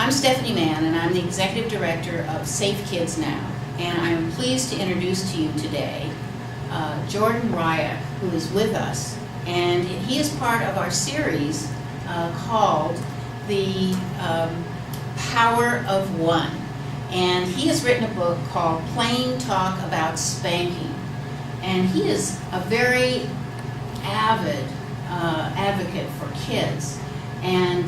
I'm Stephanie Mann, and I'm the Executive Director of Safe Kids Now. And I am pleased to introduce to you today Jordan Ryak, who is with us. And he is part of our series called The Power of One. And he has written a book called Plain Talk About Spanking. And he is a very avid advocate for kids. And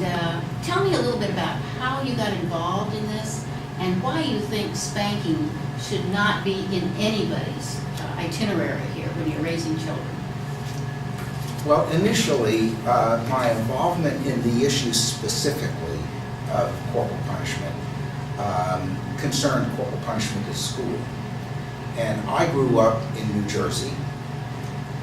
tell me a little bit about how you got involved in this and why you think spanking should not be in anybody's itinerary here when you're raising children. Well, initially, my involvement in the issue specifically of corporal punishment concerned corporal punishment at school. And I grew up in New Jersey,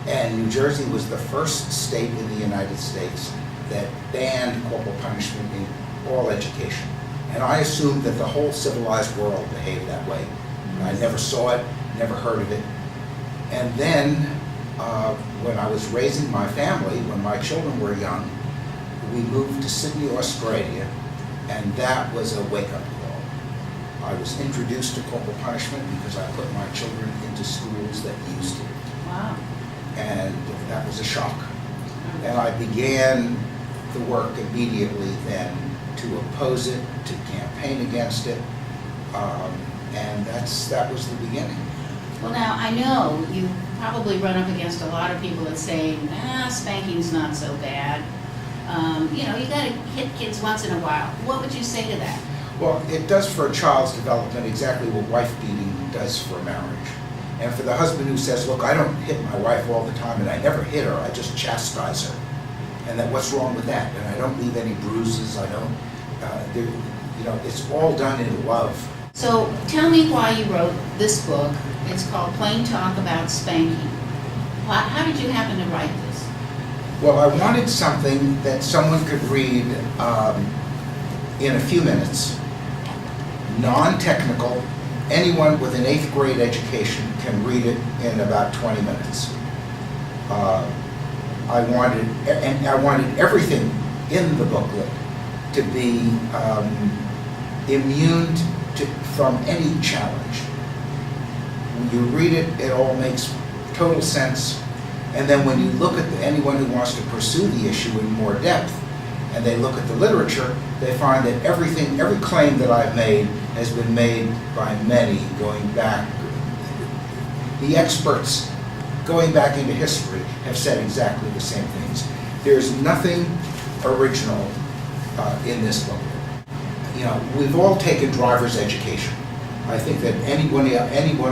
and New Jersey was the first state in the United States that banned corporal punishment in all education. And I assumed that the whole civilized world behaved that way. I never saw it, never heard of it. And then, when I was raising my family, when my children were young, we moved to Sydney, Australia, and that was a wake-up call. I was introduced to corporal punishment because I put my children into schools that used it. Wow. And that was a shock. And I began the work immediately then to oppose it, to campaign against it, and that was the beginning. Well, now, I know you probably run up against a lot of people that say, spanking's not so bad. You got to hit kids once in a while. What would you say to that? Well, it does for a child's development exactly what wife beating does for marriage. And for the husband who says, look, I don't hit my wife all the time and I never hit her, I just chastise her. And that what's wrong with that? And I don't leave any bruises, I don't, it's all done in love. So tell me why you wrote this book. It's called Plain Talk About Spanking. How did you happen to write this? Well, I wanted something that someone could read in a few minutes, non-technical. Anyone with an 8th grade education can read it in about 20 minutes. I wanted everything in the booklet to be immune from any challenge. When you read it, it all makes total sense. And then when you look at anyone who wants to pursue the issue in more depth, and they look at the literature, they find that every claim that I've made has been made by many going back. The experts going back into history have said exactly the same things. There's nothing original in this book. We've all taken driver's education. I think that anyone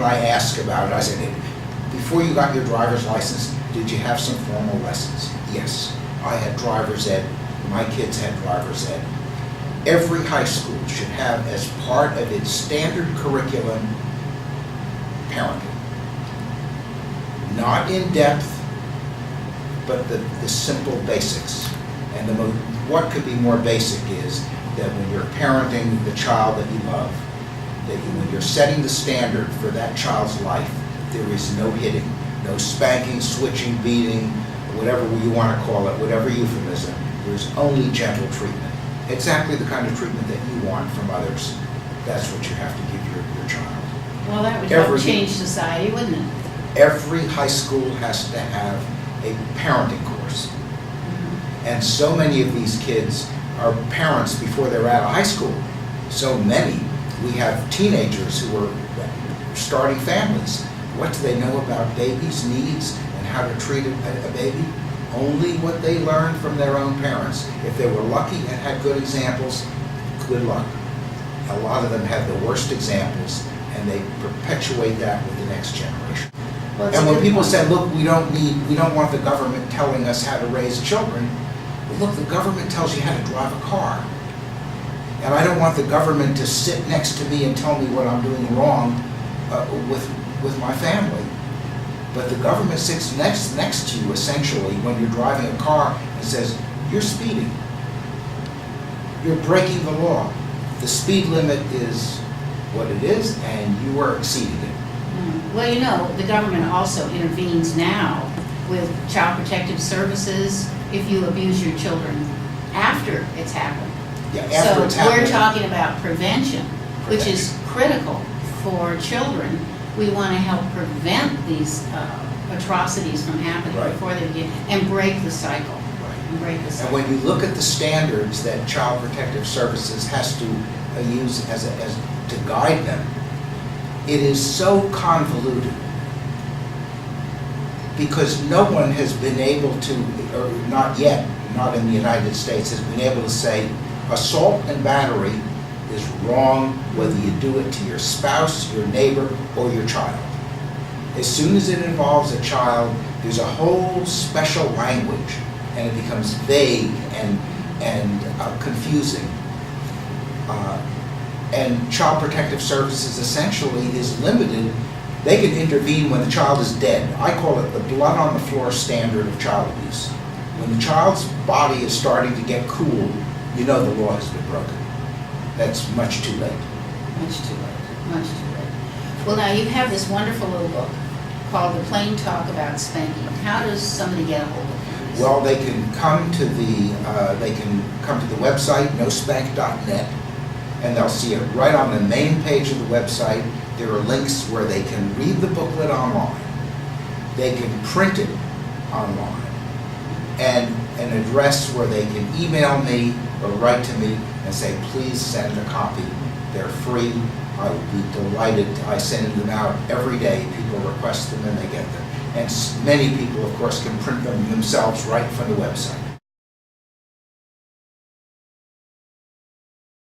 I ask about it, I said, before you got your driver's license, did you have some formal lessons? Yes, I had driver's ed. My kids had driver's ed. Every high school should have as part of its standard curriculum parenting. Not in depth, but the simple basics. And what could be more basic is that when you're parenting the child that you love, when you're setting the standard for that child's life, there is no hitting, no spanking, switching, beating, whatever you want to call it, whatever euphemism. There's only gentle treatment. Exactly the kind of treatment that you want from others. That's what you have to give your child. Well, that would help change society, wouldn't it? Every high school has to have a parenting course. Mm-hmm. And so many of these kids are parents before they're out of high school. So many. We have teenagers who are starting families. What do they know about babies' needs and how to treat a baby? Only what they learned from their own parents. If they were lucky and had good examples, good luck. A lot of them have the worst examples, and they perpetuate that with the next generation. Well, and when people say, look, we don't want the government telling us how to raise children, well, look, the government tells you how to drive a car. And I don't want the government to sit next to me and tell me what I'm doing wrong with my family. But the government sits next to you, essentially, when you're driving a car and says, you're speeding. You're breaking the law. The speed limit is what it is, and you are exceeding it. Well, the government also intervenes now with child protective services if you abuse your children after it's happened. Yeah, after it's happened. So we're talking about prevention, which is critical for children. We want to help prevent these atrocities from happening Right. before they begin, and break the cycle. Right. And break the And cycle. when you look at the standards that Child Protective Services has to use as to guide them, it is so convoluted because no one has been able to, or not yet, not in the United States, has been able to say assault and battery is wrong whether you do it to your spouse, your neighbor, or your child. As soon as it involves a child, there's a whole special language, and it becomes vague and confusing. And Child Protective Services essentially is limited. They can intervene when the child is dead. I call it the blood on the floor standard of child abuse. When the child's body is starting to get cool, you know the law has been broken. That's much too late. Much too late, much too late. Well, now you have this wonderful little book called The Plain Talk About Spanking. How does somebody get a hold of it? Well, they can come to the website nospank.net, and they'll see it right on the main page of the website. There are links where they can read the booklet online. They can print it online, and an address where they can email me or write to me and say, please send a copy. They're free. I would be delighted. I send them out every day. People request them and they get them. And many people, of course, can print them themselves right from the website.